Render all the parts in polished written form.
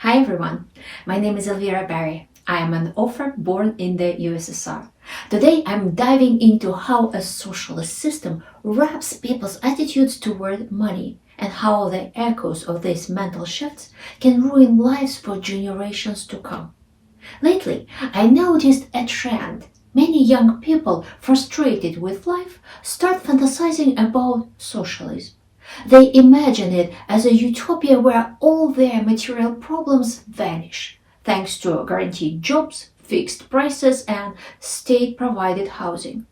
Hi everyone, my name is Elvira. I am an author born in the USSR. Today I'm diving into how a socialist system wraps people's attitudes toward money and how the echoes of these mental shifts can ruin lives for generations to come. Lately, I noticed a trend. Many young people frustrated with life start fantasizing about socialism. They imagine it as a utopia where all their material problems vanish, thanks to guaranteed jobs, fixed prices, and state provided housing.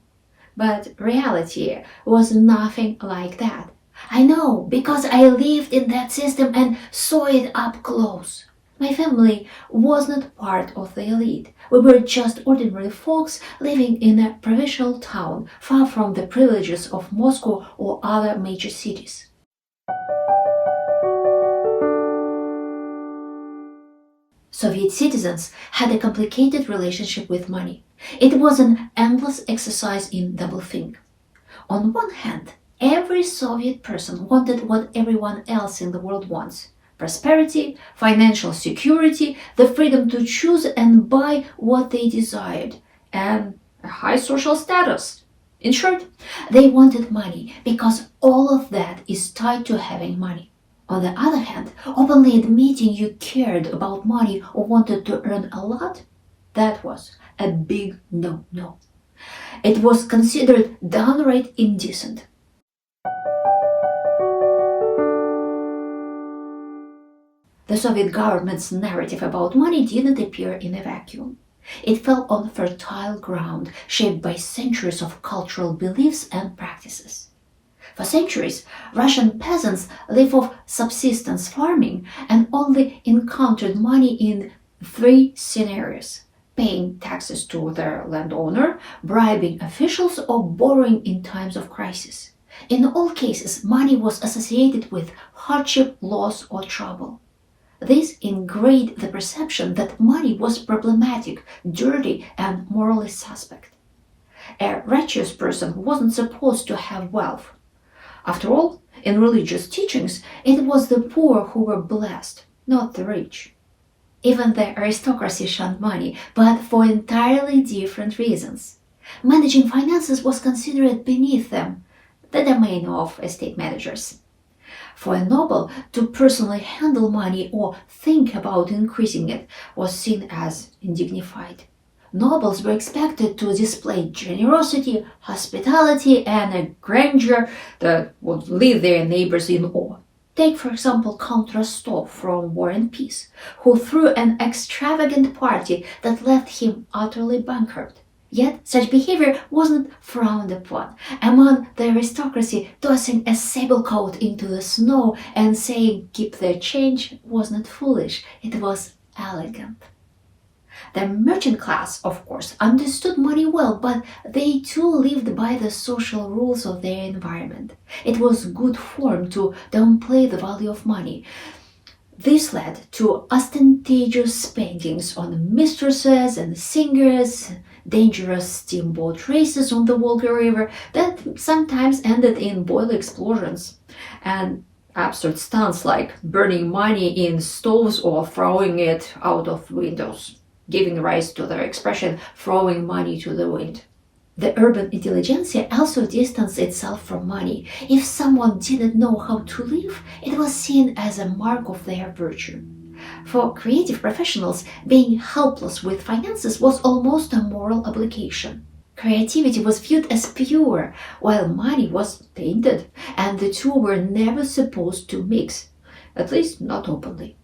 But reality was nothing like that. I know because I lived in that system and saw it up close. My family was not part of the elite. We were just ordinary folks living in a provincial town far from the privileges of Moscow or other major cities. Soviet citizens had a complicated relationship with money. It was an endless exercise in doublethink. On one hand, every Soviet person wanted what everyone else in the world wants: prosperity, financial security, the freedom to choose and buy what they desired, and a high social status. In short, they wanted money because all of that is tied to having money. On the other hand, openly admitting you cared about money or wanted to earn a lot, that was a big no-no. It was considered downright indecent. The Soviet government's narrative about money didn't appear in a vacuum. It fell on fertile ground shaped by centuries of cultural beliefs and practices. For centuries, Russian peasants lived off subsistence farming and only encountered money in three scenarios: paying taxes to their landowner, bribing officials, or borrowing in times of crisis. In all cases, money was associated with hardship, loss, or trouble. This ingrained the perception that money was problematic, dirty, and morally suspect. A righteous person wasn't supposed to have wealth. After all, in religious teachings, it was the poor who were blessed, not the rich. Even the aristocracy shunned money, but for entirely different reasons. Managing finances was considered beneath them, the domain of estate managers. For a noble to personally handle money or think about increasing it was seen as undignified. Nobles were expected to display generosity, hospitality, and a grandeur that would leave their neighbors in awe. Take, for example, Count Rostov from War and Peace, who threw an extravagant party that left him utterly bankrupt. Yet such behavior wasn't frowned upon. Among the aristocracy, tossing a sable coat into the snow and saying "keep the change" was not foolish, it was elegant. The merchant class, of course, understood money well, but they too lived by the social rules of their environment. It was good form to downplay the value of money. This led to ostentatious spendings on mistresses and singers, dangerous steamboat races on the Volga River that sometimes ended in boiler explosions, and absurd stunts like burning money in stoves or throwing it out of windows, giving rise to the expression "throwing money to the wind." The urban intelligentsia also distanced itself from money. If someone didn't know how to live, it was seen as a mark of their virtue. For creative professionals, being helpless with finances was almost a moral obligation. Creativity was viewed as pure, while money was tainted, and the two were never supposed to mix, at least not openly.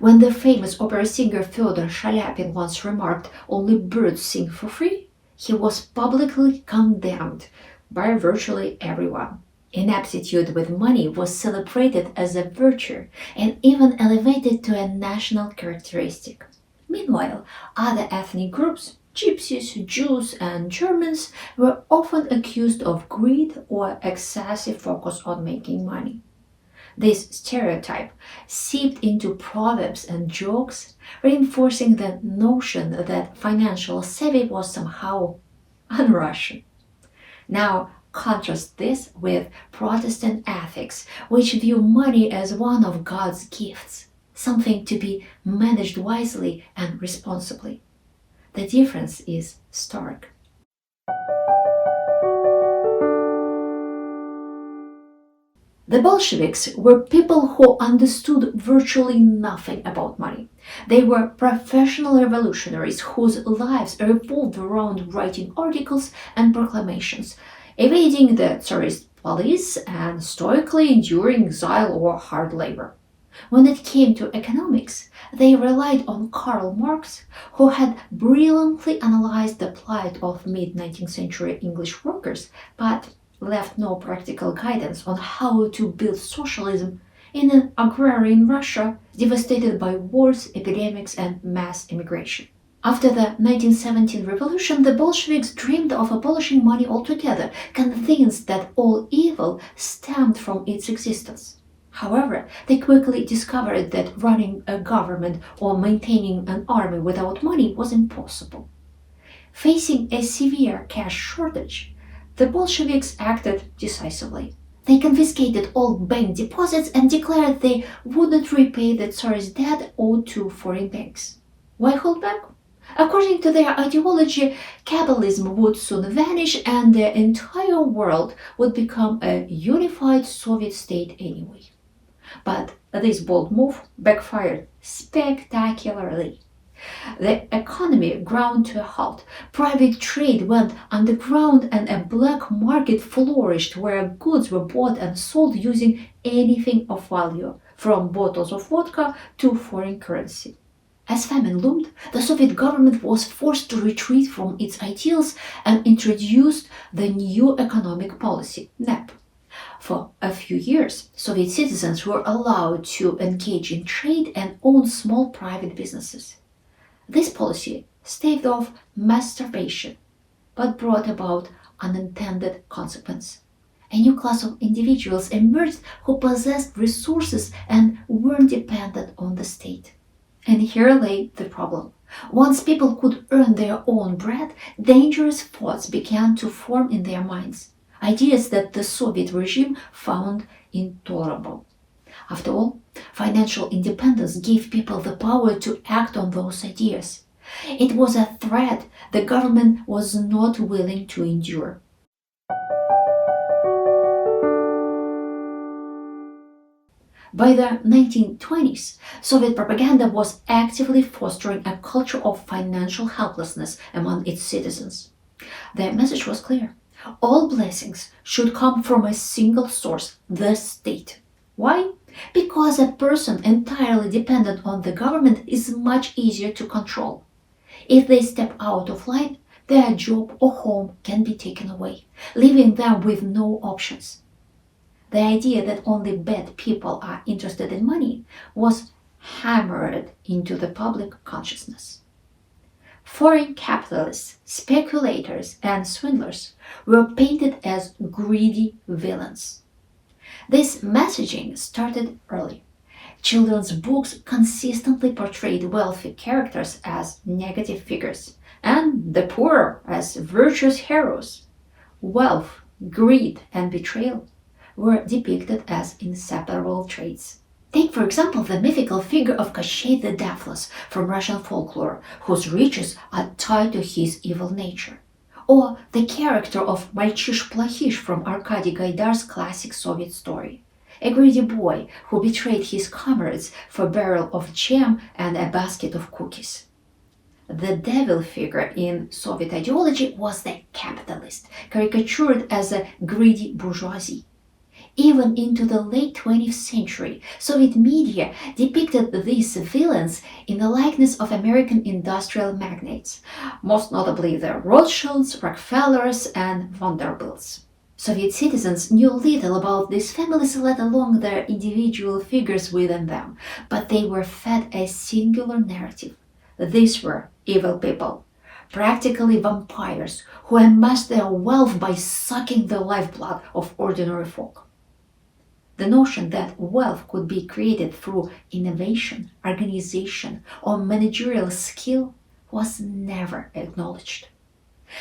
When the famous opera singer Fyodor Shalyapin once remarked, "Only birds sing for free," he was publicly condemned by virtually everyone. Inaptitude with money was celebrated as a virtue and even elevated to a national characteristic. Meanwhile, other ethnic groups, Gypsies, Jews, and Germans, were often accused of greed or excessive focus on making money. This stereotype seeped into proverbs and jokes, reinforcing the notion that financial savvy was somehow un-Russian. Now, contrast this with Protestant ethics, which view money as one of God's gifts. something to be managed wisely and responsibly. The difference is stark. The Bolsheviks were people who understood virtually nothing about money. They were professional revolutionaries whose lives revolved around writing articles and proclamations, evading the Tsarist police and stoically enduring exile or hard labor. When it came to economics, they relied on Karl Marx, who had brilliantly analyzed the plight of mid-19th century English workers, but left no practical guidance on how to build socialism in an agrarian Russia devastated by wars, epidemics, and mass immigration. After the 1917 revolution, the Bolsheviks dreamed of abolishing money altogether, convinced that all evil stemmed from its existence. However, they quickly discovered that running a government or maintaining an army without money was impossible. Facing a severe cash shortage, the Bolsheviks acted decisively. They confiscated all bank deposits and declared they wouldn't repay the Tsar's debt owed to foreign banks. Why hold back? According to their ideology, capitalism would soon vanish and the entire world would become a unified Soviet state anyway. But this bold move backfired spectacularly. The economy ground to a halt, private trade went underground, and a black market flourished where goods were bought and sold using anything of value, from bottles of vodka to foreign currency. As famine loomed, the Soviet government was forced to retreat from its ideals and introduced the new economic policy, NEP. For a few years, Soviet citizens were allowed to engage in trade and own small private businesses. This policy staved off mass starvation, but brought about unintended consequence. A new class of individuals emerged who possessed resources and weren't dependent on the state. And here lay the problem. Once people could earn their own bread, dangerous thoughts began to form in their minds, ideas that the Soviet regime found intolerable. After all, financial independence gave people the power to act on those ideas. It was a threat the government was not willing to endure. By the 1920s, Soviet propaganda was actively fostering a culture of financial helplessness among its citizens. The message was clear. All blessings should come from a single source, the state. Why? Because a person entirely dependent on the government is much easier to control. If they step out of line, their job or home can be taken away, leaving them with no options. The idea that only bad people are interested in money was hammered into the public consciousness. Foreign capitalists, speculators, and swindlers were painted as greedy villains. This messaging started early. Children's books consistently portrayed wealthy characters as negative figures and the poor as virtuous heroes. Wealth, greed, and betrayal were depicted as inseparable traits. Take, for example, the mythical figure of Koschei the Deathless from Russian folklore, whose riches are tied to his evil nature. Or the character of Malchish Plahish from Arkady Gaidar's classic Soviet story, a greedy boy who betrayed his comrades for a barrel of jam and a basket of cookies. The devil figure in Soviet ideology was the capitalist, caricatured as a greedy bourgeoisie. Even into the late 20th century, Soviet media depicted these villains in the likeness of American industrial magnates, most notably the Rothschilds, Rockefellers, and Vanderbilts. Soviet citizens knew little about these families, let alone their individual figures within them, but they were fed a singular narrative. These were evil people, practically vampires, who amassed their wealth by sucking the lifeblood of ordinary folk. The notion that wealth could be created through innovation, organization, or managerial skill was never acknowledged.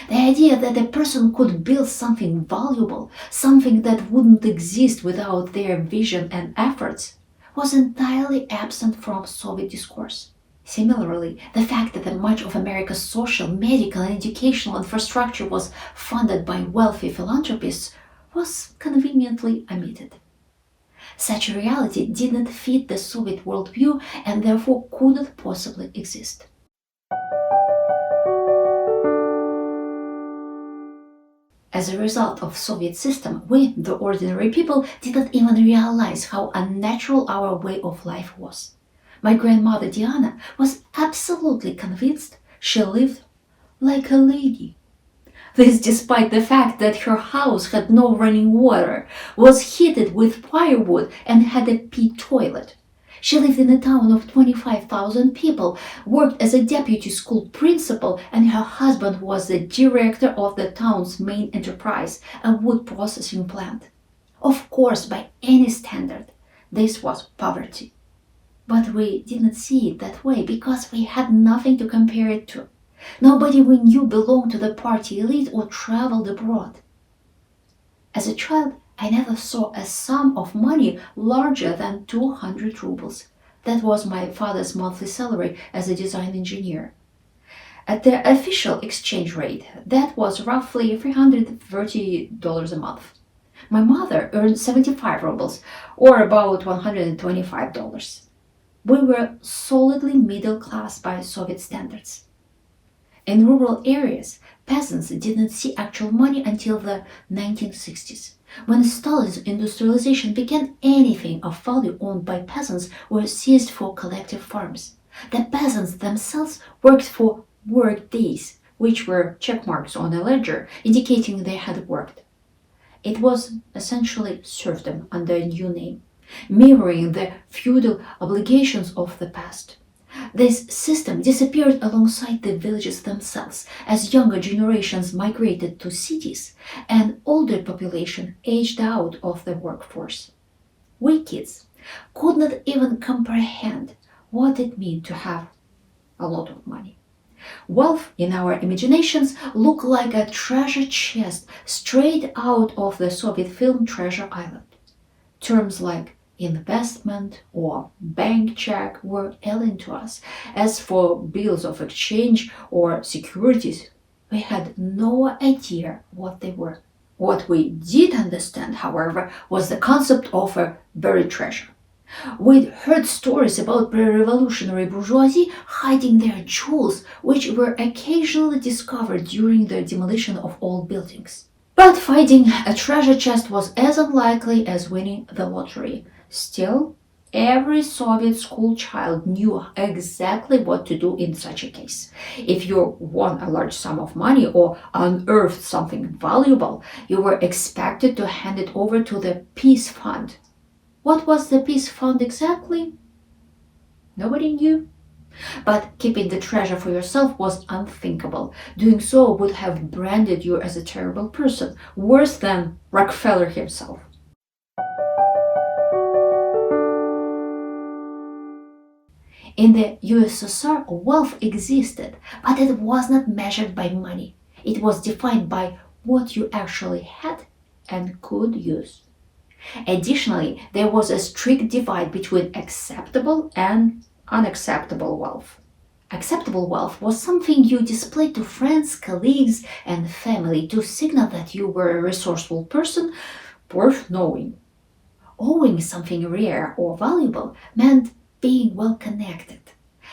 The idea that a person could build something valuable, something that wouldn't exist without their vision and efforts, was entirely absent from Soviet discourse. Similarly, the fact that much of America's social, medical, and educational infrastructure was funded by wealthy philanthropists was conveniently omitted. Such a reality didn't fit the Soviet worldview and therefore couldn't possibly exist. As a result of Soviet system, we, the ordinary people, didn't even realize how unnatural our way of life was. My grandmother Diana was absolutely convinced she lived like a lady. This despite the fact that her house had no running water, was heated with firewood, and had a pea toilet. She lived in a town of 25,000 people, worked as a deputy school principal, and her husband was the director of the town's main enterprise, a wood processing plant. Of course, by any standard, this was poverty. But we didn't see it that way because we had nothing to compare it to. Nobody we knew belonged to the party elite or traveled abroad. As a child, I never saw a sum of money larger than 200 rubles. That was my father's monthly salary as a design engineer. At the official exchange rate, that was roughly $330 a month. My mother earned 75 rubles, or about $125. We were solidly middle class by Soviet standards. In rural areas, peasants didn't see actual money until the 1960s. When Stalin's industrialization began, anything of value owned by peasants were seized for collective farms. The peasants themselves worked for work days, which were check marks on a ledger indicating they had worked. It was essentially serfdom under a new name, mirroring the feudal obligations of the past. This system disappeared alongside the villages themselves as younger generations migrated to cities and older population aged out of the workforce. We kids could not even comprehend what it meant to have a lot of money. Wealth, in our imaginations, looked like a treasure chest straight out of the Soviet film Treasure Island. Terms like investment or bank check were alien to us. As for bills of exchange or securities, we had no idea what they were. What we did understand, however, was the concept of a buried treasure. We'd heard stories about pre-revolutionary bourgeoisie hiding their jewels, which were occasionally discovered during the demolition of old buildings. But finding a treasure chest was as unlikely as winning the lottery. Still, every Soviet school child knew exactly what to do in such a case. If you won a large sum of money or unearthed something valuable, you were expected to hand it over to the peace fund. What was the peace fund exactly? Nobody knew. But keeping the treasure for yourself was unthinkable. Doing so would have branded you as a terrible person, worse than Rockefeller himself. In the USSR, wealth existed, but it was not measured by money. It was defined by what you actually had and could use. Additionally, there was a strict divide between acceptable and unacceptable wealth. Acceptable wealth was something you displayed to friends, colleagues, and family to signal that you were a resourceful person worth knowing. Owning something rare or valuable meant being well connected,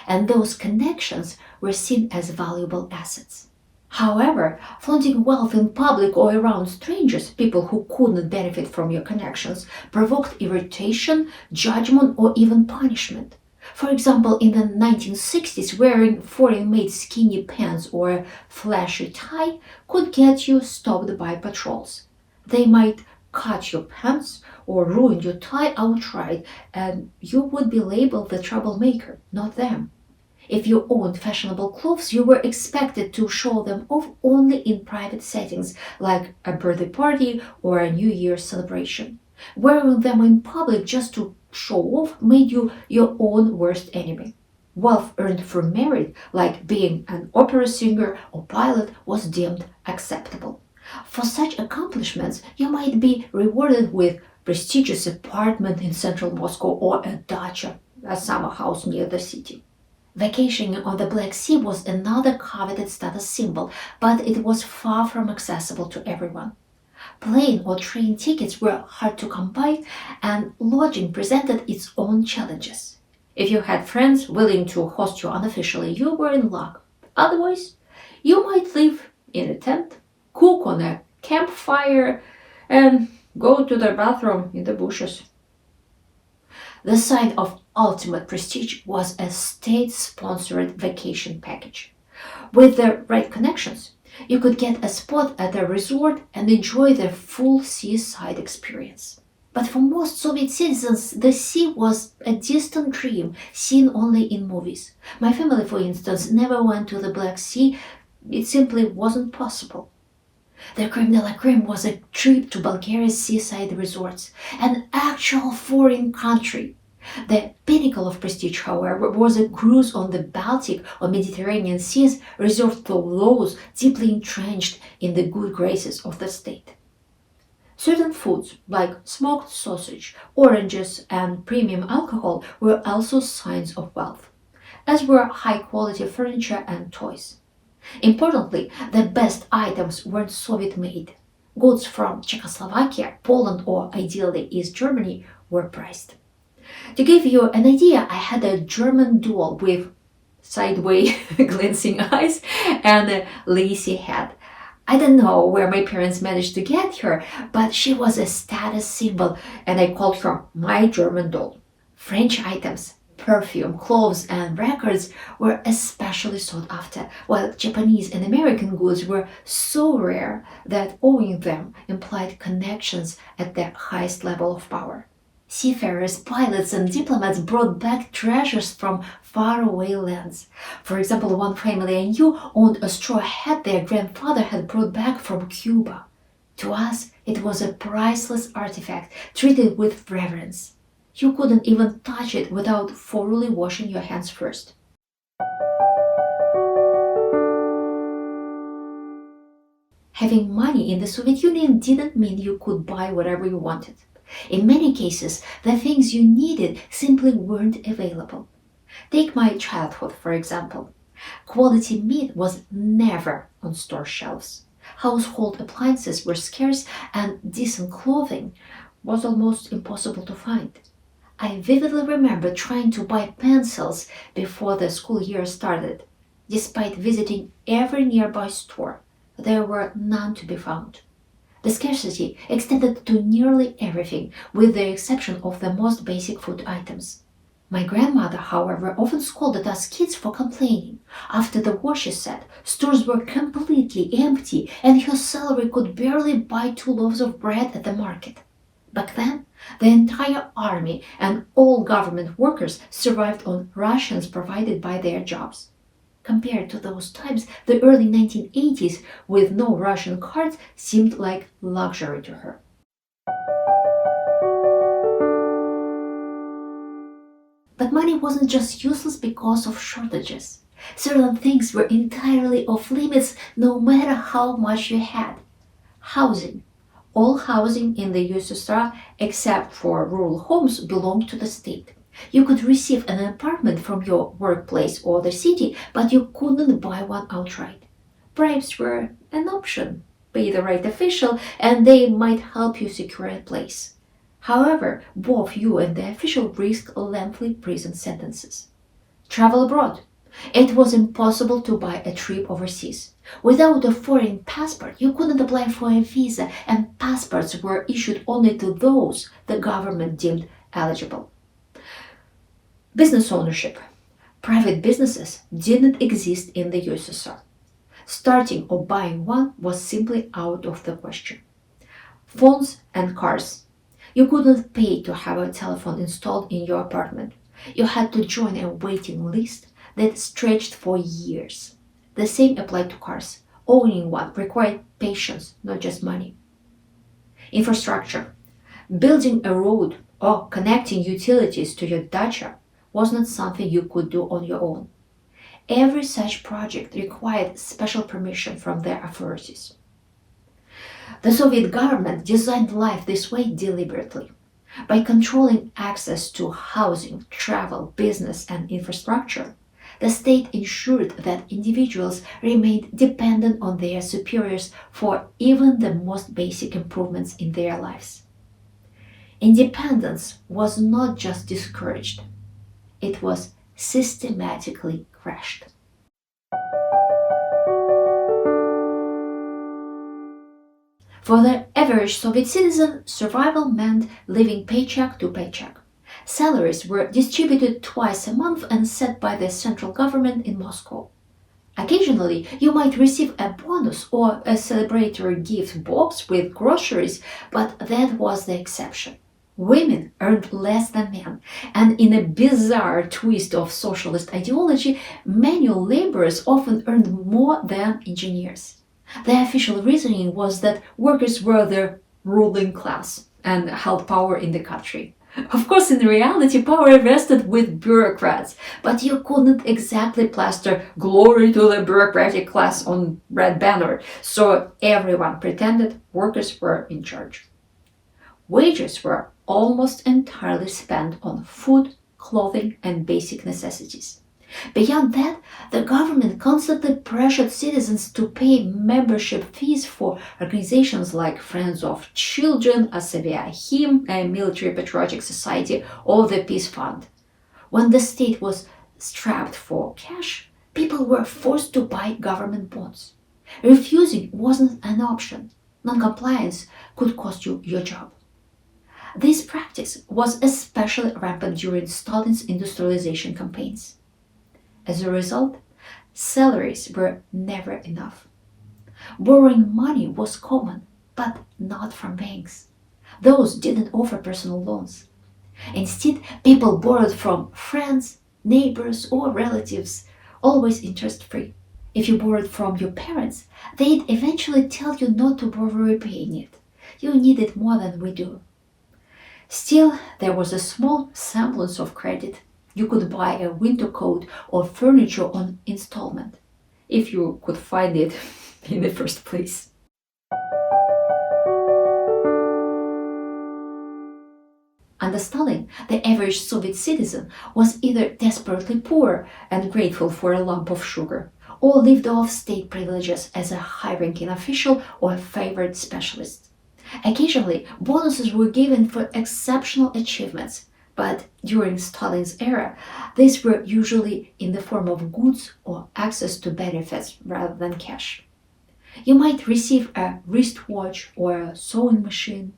and those connections were seen as valuable assets. However, flaunting wealth in public or around strangers, people who couldn't benefit from your connections, provoked irritation, judgment, or even punishment. For example, in the 1960s, wearing foreign-made skinny pants or a flashy tie could get you stopped by patrols. They might cut your pants or ruin your tie outright, and you would be labeled the troublemaker, not them. If you owned fashionable clothes, you were expected to show them off only in private settings, like a birthday party or a New Year's celebration. Wearing them in public just to show off made you your own worst enemy. Wealth earned through merit, like being an opera singer or pilot, was deemed acceptable. For such accomplishments, you might be rewarded with prestigious apartment in central Moscow or a dacha, a summer house near the city. Vacationing on the Black Sea was another coveted status symbol, but it was far from accessible to everyone. Plane or train tickets were hard to come by, and lodging presented its own challenges. If you had friends willing to host you unofficially, you were in luck. Otherwise, you might live in a tent, cook on a campfire, and go to the bathroom in the bushes. The sign of ultimate prestige was a state-sponsored vacation package. With the right connections, you could get a spot at a resort and enjoy the full seaside experience. But for most Soviet citizens, the sea was a distant dream seen only in movies. My family, for instance, never went to the Black Sea. It simply wasn't possible. The creme de la creme was a trip to Bulgaria's seaside resorts, an actual foreign country. The pinnacle of prestige, however, was a cruise on the Baltic or Mediterranean seas reserved for those deeply entrenched in the good graces of the state. Certain foods, like smoked sausage, oranges, and premium alcohol, were also signs of wealth, as were high-quality furniture and toys. Importantly, the best items weren't Soviet-made. Goods from Czechoslovakia, Poland, or ideally East Germany were prized. To give you an idea, I had a German doll with sideways glancing eyes and a lacy head. I don't know where my parents managed to get her, but she was a status symbol, and I called her my German doll. French items, perfume, clothes, and records were especially sought after, while Japanese and American goods were so rare that owning them implied connections at the highest level of power. Seafarers, pilots, and diplomats brought back treasures from faraway lands. For example, one family I knew owned a straw hat their grandfather had brought back from Cuba. To us, it was a priceless artifact treated with reverence. You couldn't even touch it without thoroughly washing your hands first. Having money in the Soviet Union didn't mean you could buy whatever you wanted. In many cases, the things you needed simply weren't available. Take my childhood, for example. Quality meat was never on store shelves. Household appliances were scarce, and decent clothing was almost impossible to find. I vividly remember trying to buy pencils before the school year started. Despite visiting every nearby store, there were none to be found. The scarcity extended to nearly everything, with the exception of the most basic food items. My grandmother, however, often scolded us kids for complaining. After the war, she said, stores were completely empty and her salary could barely buy 2 loaves of bread at the market. Back then, the entire army and all government workers survived on rations provided by their jobs. Compared to those times, the early 1980s, with no ration cards, seemed like luxury to her. But money wasn't just useless because of shortages. Certain things were entirely off limits no matter how much you had. Housing. All housing in the USSR, except for rural homes, belonged to the state. You could receive an apartment from your workplace or the city, but you couldn't buy one outright. Bribes were an option. Pay the right official, and they might help you secure a place. However, both you and the official risked lengthy prison sentences. Travel abroad. It was impossible to buy a trip overseas. Without a foreign passport, you couldn't apply for a visa, and passports were issued only to those the government deemed eligible. Business ownership. Private businesses didn't exist in the USSR. Starting or buying one was simply out of the question. Phones and cars. You couldn't pay to have a telephone installed in your apartment. You had to join a waiting list that stretched for years. The same applied to cars. Owning one required patience, not just money. Infrastructure. Building a road or connecting utilities to your dacha was not something you could do on your own. Every such project required special permission from the authorities. The Soviet government designed life this way deliberately. By controlling access to housing, travel, business, and infrastructure, the state ensured that individuals remained dependent on their superiors for even the most basic improvements in their lives. Independence was not just discouraged, it was systematically crushed. For the average Soviet citizen, survival meant living paycheck to paycheck. Salaries were distributed twice a month and set by the central government in Moscow. Occasionally, you might receive a bonus or a celebratory gift box with groceries, but that was the exception. Women earned less than men, and in a bizarre twist of socialist ideology, manual laborers often earned more than engineers. The official reasoning was that workers were the ruling class and held power in the country. Of course, in reality, power rested with bureaucrats, but you couldn't exactly plaster "glory to the bureaucratic class" on red banner, so everyone pretended workers were in charge. Wages were almost entirely spent on food, clothing, and basic necessities. Beyond that, the government constantly pressured citizens to pay membership fees for organizations like Friends of Children, Him, a military patriotic society, or the Peace Fund. When the state was strapped for cash, people were forced to buy government bonds. Refusing wasn't an option. Non-compliance could cost you your job. This practice was especially rampant during Stalin's industrialization campaigns. As a result, salaries were never enough. Borrowing money was common, but not from banks. Those didn't offer personal loans. Instead, people borrowed from friends, neighbors, or relatives, always interest-free. If you borrowed from your parents, they'd eventually tell you not to bother repaying it. You need it more than we do. Still, there was a small semblance of credit. You could buy a winter coat or furniture on installment, if you could find it in the first place. Under Stalin, the average Soviet citizen was either desperately poor and grateful for a lump of sugar, or lived off state privileges as a high-ranking official or a favored specialist. Occasionally, bonuses were given for exceptional achievements, but during Stalin's era, these were usually in the form of goods or access to benefits rather than cash. You might receive a wristwatch or a sewing machine.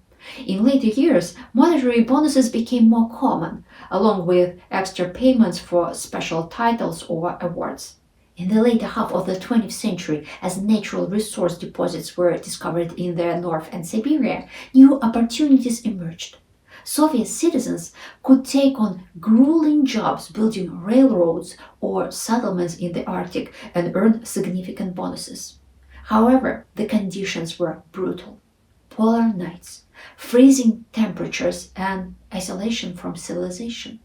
In later years, monetary bonuses became more common, along with extra payments for special titles or awards. In the later half of the 20th century, as natural resource deposits were discovered in the North and Siberia, new opportunities emerged. Soviet citizens could take on grueling jobs building railroads or settlements in the Arctic and earn significant bonuses. However, the conditions were brutal. Polar nights, freezing temperatures, and isolation from civilization.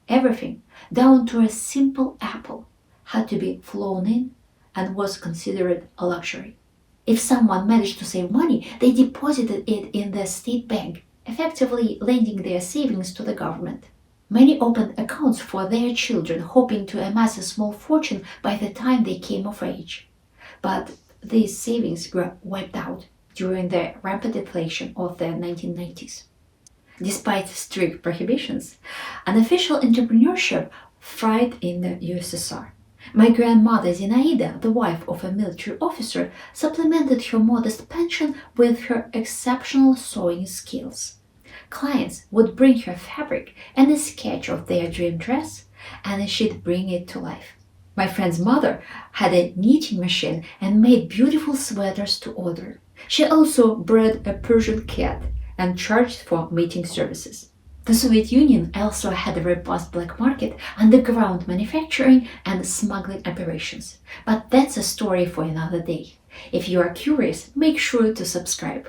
Everything, down to a simple apple, had to be flown in and was considered a luxury. If someone managed to save money, they deposited it in the state bank, effectively lending their savings to the government. Many opened accounts for their children, hoping to amass a small fortune by the time they came of age. But these savings were wiped out during the rampant inflation of the 1990s. Despite strict prohibitions, unofficial entrepreneurship thrived in the USSR. My grandmother Zinaida, the wife of a military officer, supplemented her modest pension with her exceptional sewing skills. Clients would bring her fabric and a sketch of their dream dress, and she'd bring it to life. My friend's mother had a knitting machine and made beautiful sweaters to order. She also bred a Persian cat and charged for mating services. The Soviet Union also had a robust black market, underground manufacturing, and smuggling operations. But that's a story for another day. If you are curious, make sure to subscribe.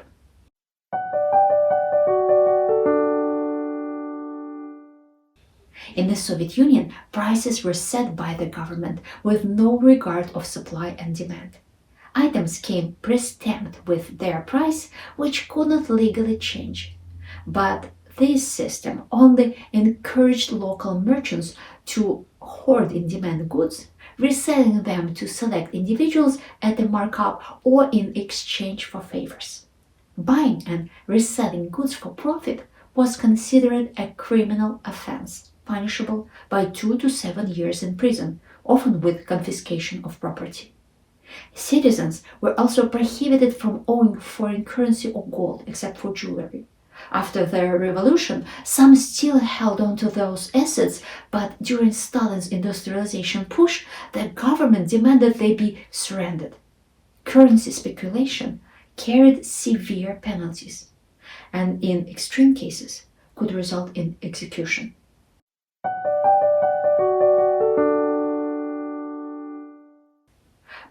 In the Soviet Union, prices were set by the government with no regard of supply and demand. Items came pre-stamped with their price, which could not legally change. But This system only encouraged local merchants to hoard in-demand goods, reselling them to select individuals at a markup or in exchange for favors. Buying and reselling goods for profit was considered a criminal offense, punishable by 2 to 7 years in prison, often with confiscation of property. Citizens were also prohibited from owning foreign currency or gold, except for jewelry. After the revolution, some still held on to those assets, but during Stalin's industrialization push, the government demanded they be surrendered. Currency speculation carried severe penalties, and in extreme cases could result in execution.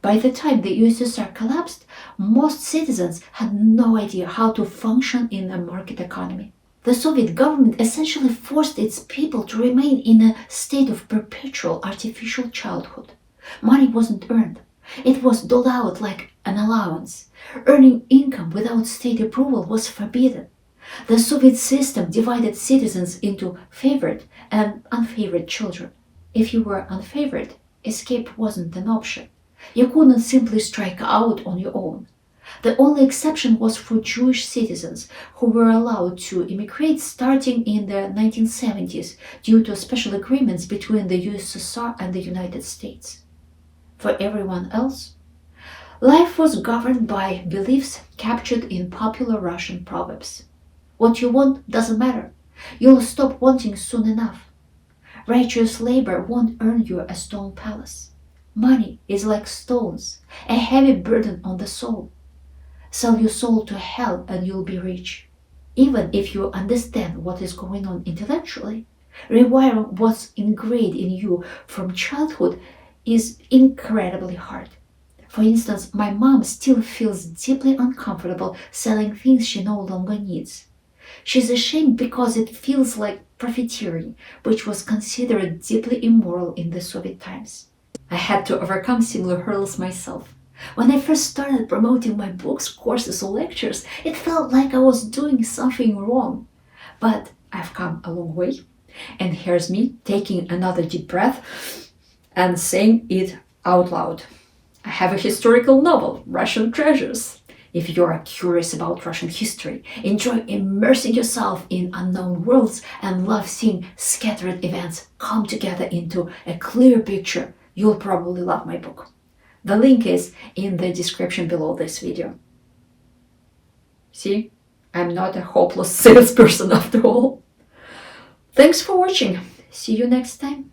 By the time the USSR collapsed, most citizens had no idea how to function in a market economy. The Soviet government essentially forced its people to remain in a state of perpetual artificial childhood. Money wasn't earned. It was doled out like an allowance. Earning income without state approval was forbidden. The Soviet system divided citizens into favored and unfavored children. If you were unfavored, escape wasn't an option. You couldn't simply strike out on your own. The only exception was for Jewish citizens, who were allowed to immigrate starting in the 1970s due to special agreements between the USSR and the United States. For everyone else, life was governed by beliefs captured in popular Russian proverbs. What you want doesn't matter. You'll stop wanting soon enough. Righteous labor won't earn you a stone palace. Money is like stones, a heavy burden on the soul. Sell your soul to hell and you'll be rich. Even if you understand what is going on intellectually, rewiring what's ingrained in you from childhood is incredibly hard. For instance, my mom still feels deeply uncomfortable selling things she no longer needs. She's ashamed because it feels like profiteering, which was considered deeply immoral in the Soviet times. I had to overcome similar hurdles myself. When I first started promoting my books, courses, or lectures, it felt like I was doing something wrong. But I've come a long way, and here's me taking another deep breath and saying it out loud. I have a historical novel, Russian Treasures. If you're curious about Russian history, enjoy immersing yourself in unknown worlds, and love seeing scattered events come together into a clear picture, you'll probably love my book. The link is in the description below this video. See, I'm not a hopeless salesperson after all. Thanks for watching. See you next time.